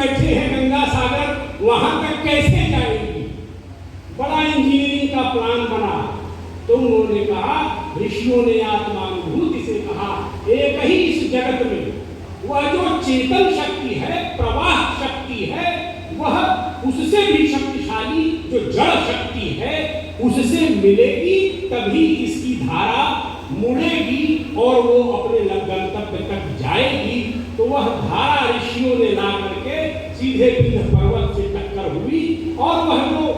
बैठे हैं गंगा सागर, वहां तक कैसे जाएंगी? बड़ा इंजीनियरिंग का प्लान बना। तो उन्होंने कहा, ऋषियों ने आत्मानुभूति से कहा, एक ही इस जगत में वह जो चेतन शक्ति है, प्रवाह शक्ति है, वह उससे भी शक्तिशाली जो जड़ शक्ति है उससे मिलेगी, तभी इसकी धारा मुड़ेगी और वो अपने गंतव्य तक जाएगी। तो वह धारा ऋषियों ने ला करके सीधे विंध्य पर्वत से टक्कर हुई और वह जो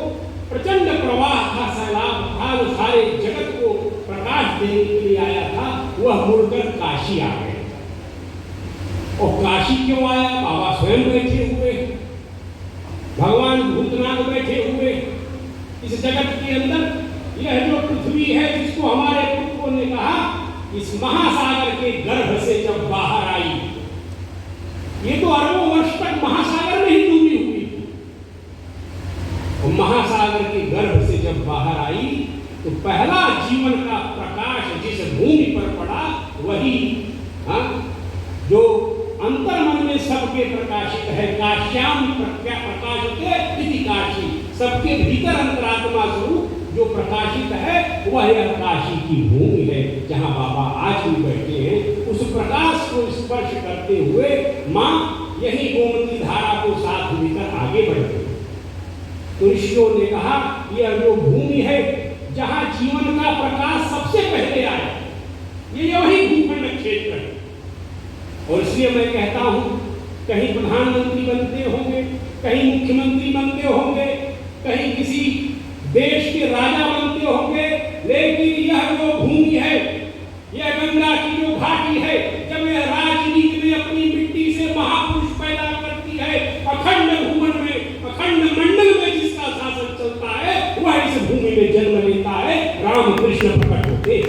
प्रचंड प्रवाह था, सैलाब था, वो सारे जगत को प्रकाश देने के लिए आया था, वह मुड़कर काशी आ गया। और काशी क्यों आया? बाबा स्वयं बैठे हुए, भगवान भूतनाथ बैठे हुए इस जगत के अंदर। यह जो पृथ्वी है, जिसको हमारे पूर्वों ने कहा इस महासागर के गर्भ से जब बाहर आई, ये तो अरबों वर्ष तक महासागर में ही डूबी हुई थी। और महासागर के गर्भ से जब बाहर आई तो पहला जीवन का प्रकाश जिस भूमि पर पड़ा, वही जो अंतर्मन में सबके प्रकाशित है। काश्याम प्रज्ञा प्रकाशिते इति काशी, सबके भीतर अंतरात्मा स्वरूप जो प्रकाशित है वह यह काशी की भूमि है, जहाँ बाबा आज भी बैठे हैं। उस प्रकाश को स्पर्श करते हुए माँ यही गोमती धारा को साथ लेकर आगे बढ़ते हैं। तो ऋषियों ने कहा, यह जो भूमि है जहाँ जीवन का प्रकाश सबसे पहले आया, ये वही भूखंड क्षेत्र है। और इसलिए मैं कहता हूं, कहीं प्रधानमंत्री बनते होंगे, कहीं मुख्यमंत्री बनते होंगे, कहीं किसी देश के राजा बनते होंगे, लेकिन यह जो भूमि है, यह गंगा की जो घाटी है, जब यह राजनीति में अपनी मिट्टी से महापुरुष पैदा करती है, अखंड भूमन में, अखंड मंडल में जिसका शासन चलता है, वह इस भूमि में जन्म लेता है, रामकृष्ण प्रकट होते,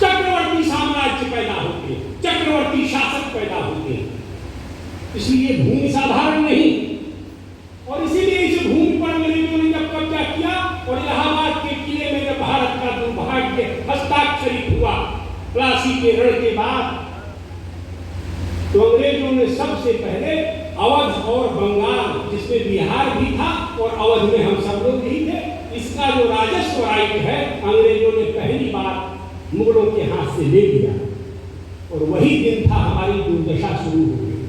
चक्रवर्ती साम्राज्य पैदा होते, चक्रवर्ती शासक पैदा होते। इसलिए भूमि साधारण नहीं। और इसीलिए इस भूमि पर अंग्रेजों ने जब कब्जा किया और इलाहाबाद के किले में जब भारत का दुर्भाग्य हस्ताक्षरित हुआ प्लासी के रण के बाद, तो अंग्रेजों ने सबसे पहले अवध और बंगाल, जिसमें बिहार भी था और अवध में हम सब लोग ही थे, इसका जो राजस्व राइट है अंग्रेजों ने पहली बार मुगलों के हाथ से ले लिया। और वही दिन था हमारी दुर्दशा शुरू हुई।